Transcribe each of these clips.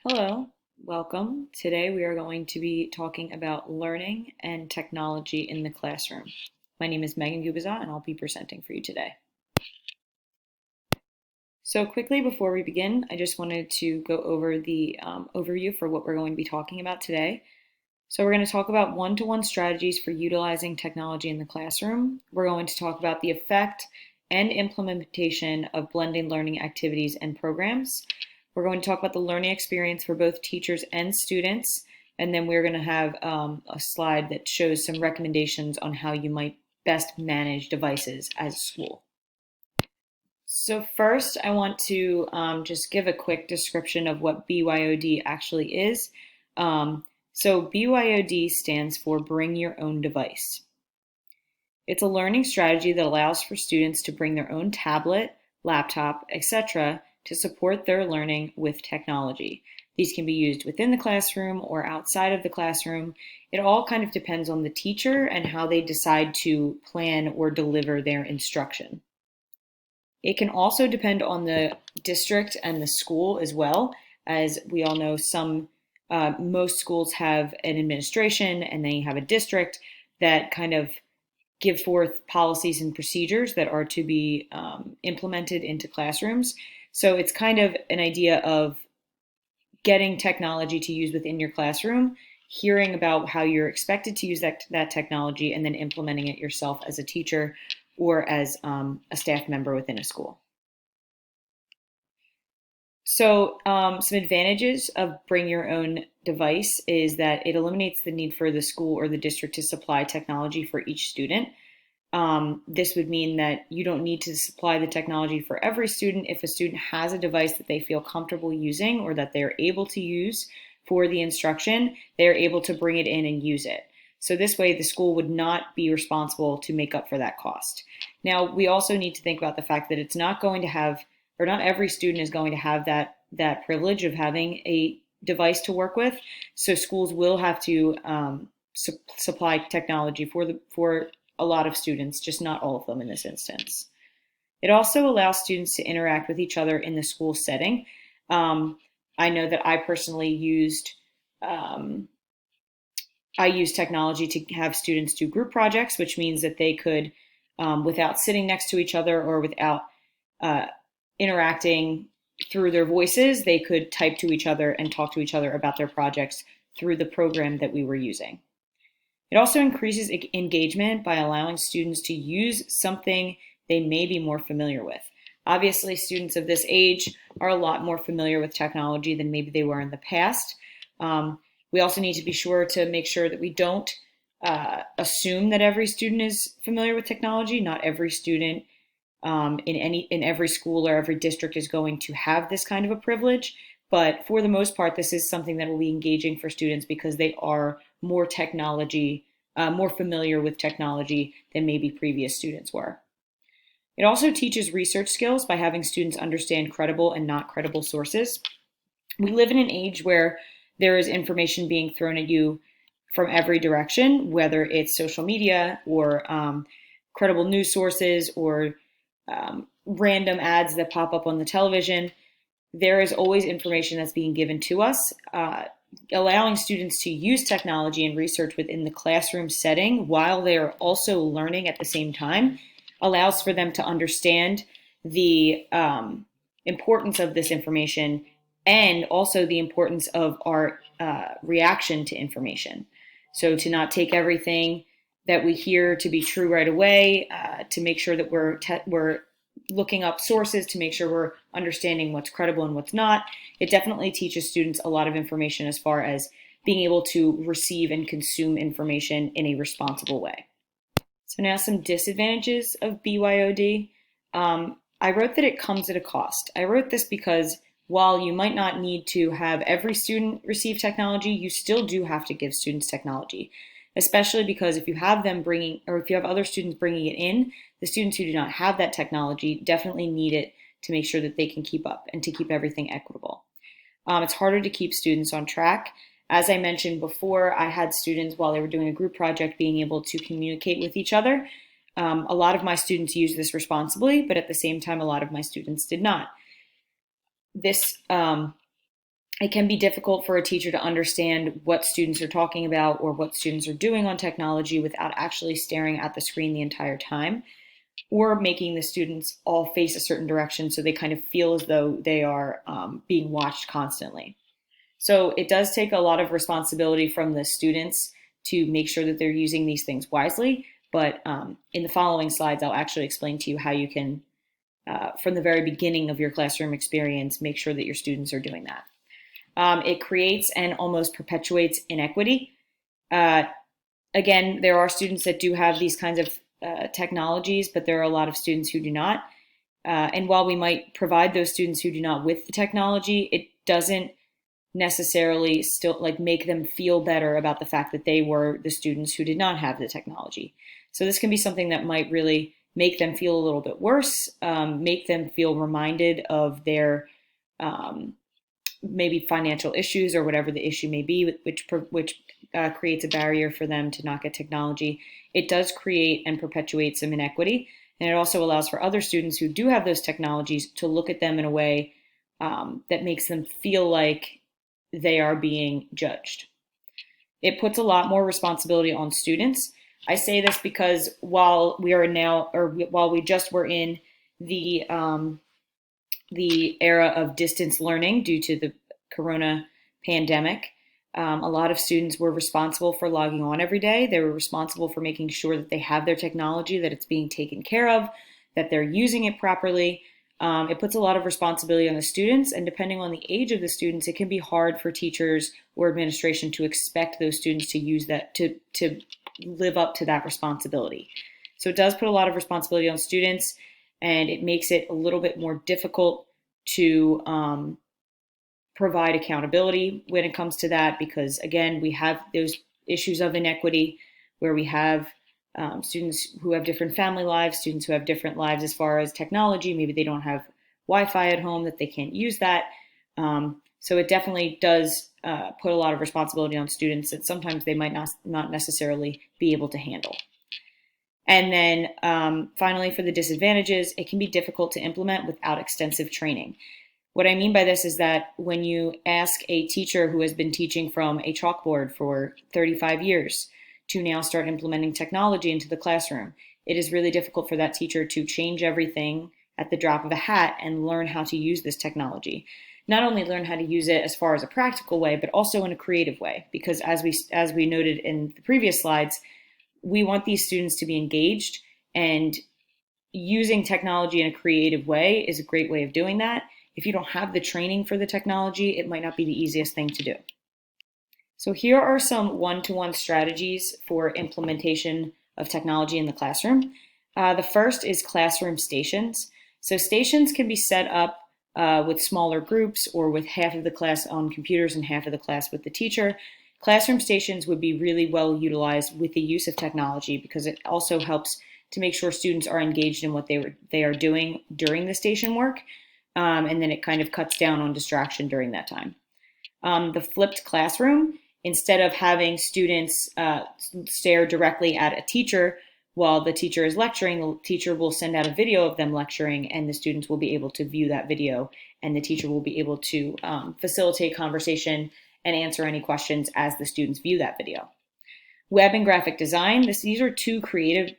Hello, welcome. Today we are going to be talking about learning and technology in the classroom. My name is Megan Gubazat and I'll be presenting for you today. So quickly before we begin, I just wanted to go over the overview for what we're going to be talking about today. So we're going to talk about one-to-one strategies for utilizing technology in the classroom. We're going to talk about the effect and implementation of blended learning activities and programs. We're going to talk about the learning experience for both teachers and students, and then we're going to have a slide that shows some recommendations on how you might best manage devices as a school. So first, I want to just give a quick description of what BYOD actually is. So BYOD stands for Bring Your Own Device. It's a learning strategy that allows for students to bring their own tablet, laptop, etc. to support their learning with technology. These can be used within the classroom or outside of the classroom. It all kind of depends on the teacher and how they decide to plan or deliver their instruction. It can also depend on the district and the school as well. As we all know, most schools have an administration and they have a district that kind of give forth policies and procedures that are to be implemented into classrooms. So it's kind of an idea of getting technology to use within your classroom, hearing about how you're expected to use that technology, and then implementing it yourself as a teacher or as a staff member within a school. So some advantages of bring your own device is that it eliminates the need for the school or the district to supply technology for each student. This would mean that you don't need to supply the technology for every student. If a student has a device that they feel comfortable using or that they're able to use for the instruction, they're able to bring it in and use it. So this way the school would not be responsible to make up for that cost. Now, we also need to think about the fact that it's not going to have, or not every student is going to have that privilege of having a device to work with. So schools will have to supply technology for a lot of students, just not all of them in this instance. It also allows students to interact with each other in the school setting. I know that I personally used technology to have students do group projects, which means that they could, without sitting next to each other or without interacting through their voices, they could type to each other and talk to each other about their projects through the program that we were using. It also increases engagement by allowing students to use something they may be more familiar with. Obviously, students of this age are a lot more familiar with technology than maybe they were in the past. We also need to be sure to make sure that we don't assume that every student is familiar with technology. Not every student in every school or every district is going to have this kind of a privilege. But for the most part, this is something that will be engaging for students because they are more familiar with technology than maybe previous students were. It also teaches research skills by having students understand credible and not credible sources. We live in an age where there is information being thrown at you from every direction, whether it's social media or credible news sources or random ads that pop up on the television. There is always information that's being given to us. Allowing students to use technology and research within the classroom setting while they are also learning at the same time allows for them to understand the importance of this information and also the importance of our reaction to information. So to not take everything that we hear to be true right away, to make sure that we're looking up sources to make sure we're understanding what's credible and what's not. It definitely teaches students a lot of information as far as being able to receive and consume information in a responsible way. So now some disadvantages of BYOD. I wrote that it comes at a cost. I wrote this because while you might not need to have every student receive technology, you still do have to give students technology, especially because if you have them bringing, or if you have other students bringing it in, the students who do not have that technology definitely need it to make sure that they can keep up and to keep everything equitable. It's harder to keep students on track. As I mentioned before, I had students while they were doing a group project being able to communicate with each other. A lot of my students used this responsibly, but at the same time, a lot of my students did not. This It can be difficult for a teacher to understand what students are talking about or what students are doing on technology without actually staring at the screen the entire time, or making the students all face a certain direction so they kind of feel as though they are being watched constantly. So it does take a lot of responsibility from the students to make sure that they're using these things wisely. But in the following slides, I'll actually explain to you how you can, from the very beginning of your classroom experience, make sure that your students are doing that. It creates and almost perpetuates inequity. Again, there are students that do have these kinds of technologies, but there are a lot of students who do not. And while we might provide those students who do not with the technology, it doesn't necessarily still like make them feel better about the fact that they were the students who did not have the technology. So this can be something that might really make them feel a little bit worse, make them feel reminded of their maybe financial issues or whatever the issue may be, which creates a barrier for them to not get technology. It does create and perpetuate some inequity, and it also allows for other students who do have those technologies to look at them in a way that makes them feel like they are being judged. It puts a lot more responsibility on students. I say this because while we just were in the era of distance learning due to the corona pandemic, a lot of students were responsible for logging on every day. They were responsible for making sure that they have their technology, that it's being taken care of, that they're using it properly. It puts a lot of responsibility on the students, and depending on the age of the students, it can be hard for teachers or administration to expect those students to use that, to live up to that responsibility. So it does put a lot of responsibility on students, and it makes it a little bit more difficult to provide accountability when it comes to that, because again, we have those issues of inequity where we have students who have different family lives, students who have different lives as far as technology. Maybe they don't have Wi-Fi at home, that they can't use that. So it definitely does put a lot of responsibility on students that sometimes they might not necessarily be able to handle. And then finally, for the disadvantages, it can be difficult to implement without extensive training. What I mean by this is that when you ask a teacher who has been teaching from a chalkboard for 35 years to now start implementing technology into the classroom, it is really difficult for that teacher to change everything at the drop of a hat and learn how to use this technology. Not only learn how to use it as far as a practical way, but also in a creative way. Because as we noted in the previous slides, we want these students to be engaged, and using technology in a creative way is a great way of doing that. If you don't have the training for the technology, it might not be the easiest thing to do. So here are some one-to-one strategies for implementation of technology in the classroom. The first is classroom stations. So stations can be set up with smaller groups or with half of the class on computers and half of the class with the teacher. Classroom stations would be really well utilized with the use of technology because it also helps to make sure students are engaged in what they are doing during the station work. And then it kind of cuts down on distraction during that time. The flipped classroom, instead of having students stare directly at a teacher while the teacher is lecturing, the teacher will send out a video of them lecturing, and the students will be able to view that video, and the teacher will be able to facilitate conversation and answer any questions as the students view that video. Web and graphic design, these are two creative,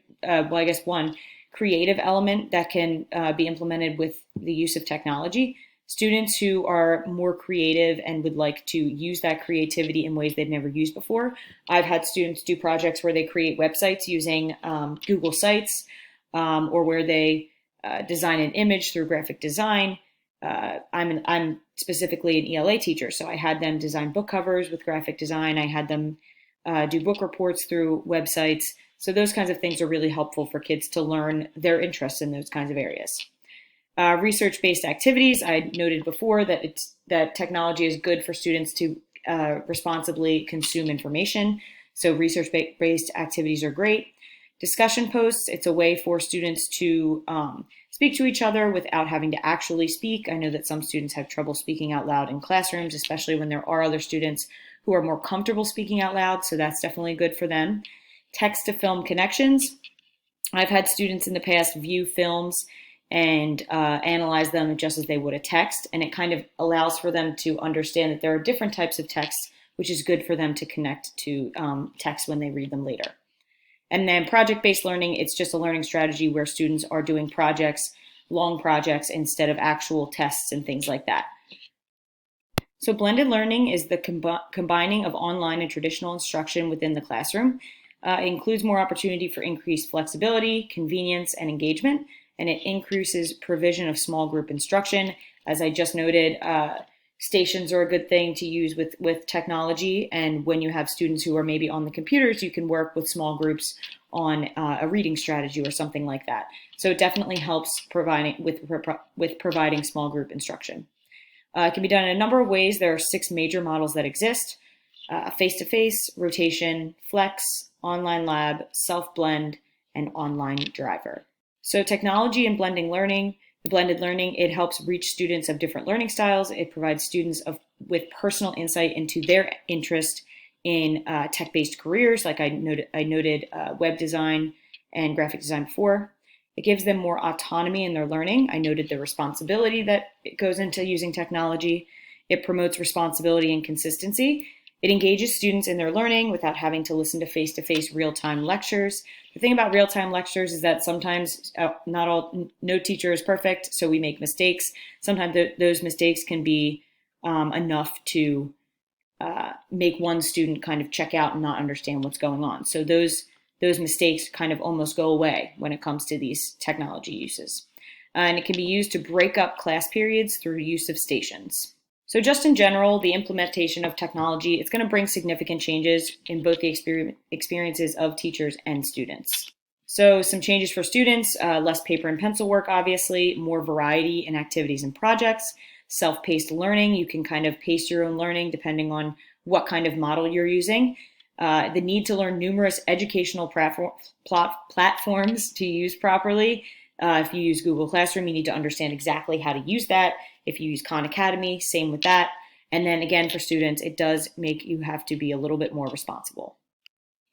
one creative element that can be implemented with the use of technology. Students who are more creative and would like to use that creativity in ways they've never used before. I've had students do projects where they create websites using Google Sites, or where they design an image through graphic design. I'm specifically an ELA teacher, so I had them design book covers with graphic design. I had them do book reports through websites. So those kinds of things are really helpful for kids to learn their interests in those kinds of areas. Research-based activities, I noted before that technology is good for students to responsibly consume information. So research-based activities are great. Discussion posts, it's a way for students to speak to each other without having to actually speak. I know that some students have trouble speaking out loud in classrooms, especially when there are other students who are more comfortable speaking out loud, so that's definitely good for them. Text to film connections. I've had students in the past view films and analyze them just as they would a text. And it kind of allows for them to understand that there are different types of texts, which is good for them to connect to text when they read them later. And then project-based learning, it's just a learning strategy where students are doing projects, long projects, instead of actual tests and things like that. So blended learning is the combining of online and traditional instruction within the classroom. It includes more opportunity for increased flexibility, convenience, and engagement, and it increases provision of small group instruction. As I just noted, stations are a good thing to use with technology, and when you have students who are maybe on the computers, you can work with small groups on a reading strategy or something like that. So it definitely helps with providing small group instruction. It can be done in a number of ways. There are 6 major models that exist: face-to-face, rotation, flex, online lab, self-blend, and online driver. So technology and blended learning, it helps reach students of different learning styles. It provides students with personal insight into their interest in tech-based careers, like I noted web design and graphic design before. It gives them more autonomy in their learning. I noted the responsibility that it goes into using technology. It promotes responsibility and consistency. It engages students in their learning without having to listen to face-to-face real-time lectures. The thing about real-time lectures is that sometimes no teacher is perfect, so we make mistakes. Sometimes those mistakes can be enough to make one student kind of check out and not understand what's going on. So those mistakes kind of almost go away when it comes to these technology uses. And it can be used to break up class periods through use of stations. So just in general, the implementation of technology, it's going to bring significant changes in both the experiences of teachers and students. So some changes for students: less paper and pencil work, obviously, more variety in activities and projects, self-paced learning. You can kind of pace your own learning depending on what kind of model you're using. The need to learn numerous educational platforms to use properly. If you use Google Classroom, you need to understand exactly how to use that. If you use Khan Academy, same with that. And then again, for students, it does make you have to be a little bit more responsible.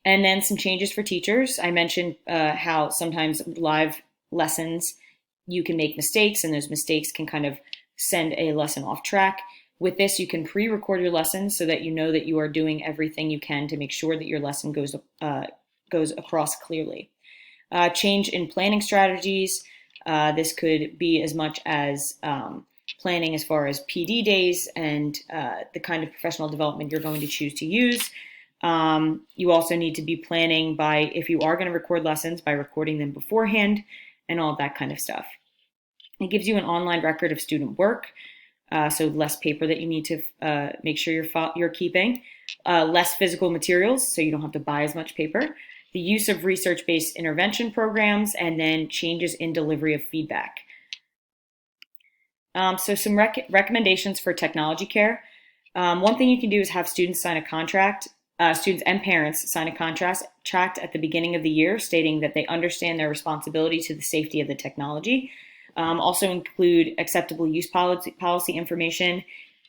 And then some changes for teachers. I mentioned how sometimes live lessons, you can make mistakes, and those mistakes can kind of send a lesson off track. With this, you can pre-record your lessons so that you know that you are doing everything you can to make sure that your lesson goes across clearly. Change in planning strategies. This could be as much as planning as far as PD days and the kind of professional development you're going to choose to use. You also need to be planning by, if you are going to record lessons, by recording them beforehand and all of that kind of stuff. It gives you an online record of student work, so less paper that you need to make sure you're keeping. Less physical materials, so you don't have to buy as much paper. The use of research-based intervention programs, and then changes in delivery of feedback. So some recommendations for technology care. One thing you can do is have students sign a contract. Students and parents sign a contract at the beginning of the year stating that they understand their responsibility to the safety of the technology. Also include acceptable use policy information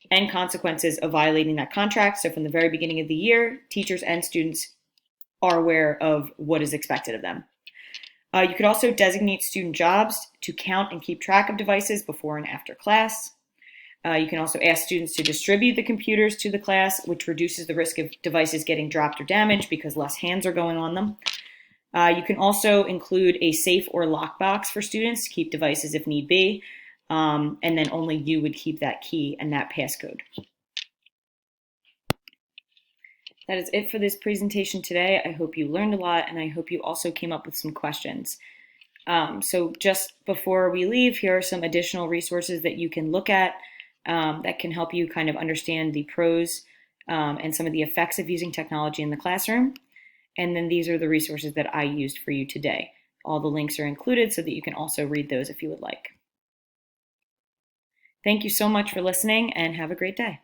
and consequences of violating that contract. So from the very beginning of the year, teachers and students are aware of what is expected of them. You could also designate student jobs to count and keep track of devices before and after class. You can also ask students to distribute the computers to the class, which reduces the risk of devices getting dropped or damaged because less hands are going on them. You can also include a safe or lockbox for students to keep devices if need be, and then only you would keep that key and that passcode. That is it for this presentation today. I hope you learned a lot, and I hope you also came up with some questions. So just before we leave, here are some additional resources that you can look at that can help you kind of understand the pros and some of the effects of using technology in the classroom. And then these are the resources that I used for you today. All the links are included so that you can also read those if you would like. Thank you so much for listening, and have a great day.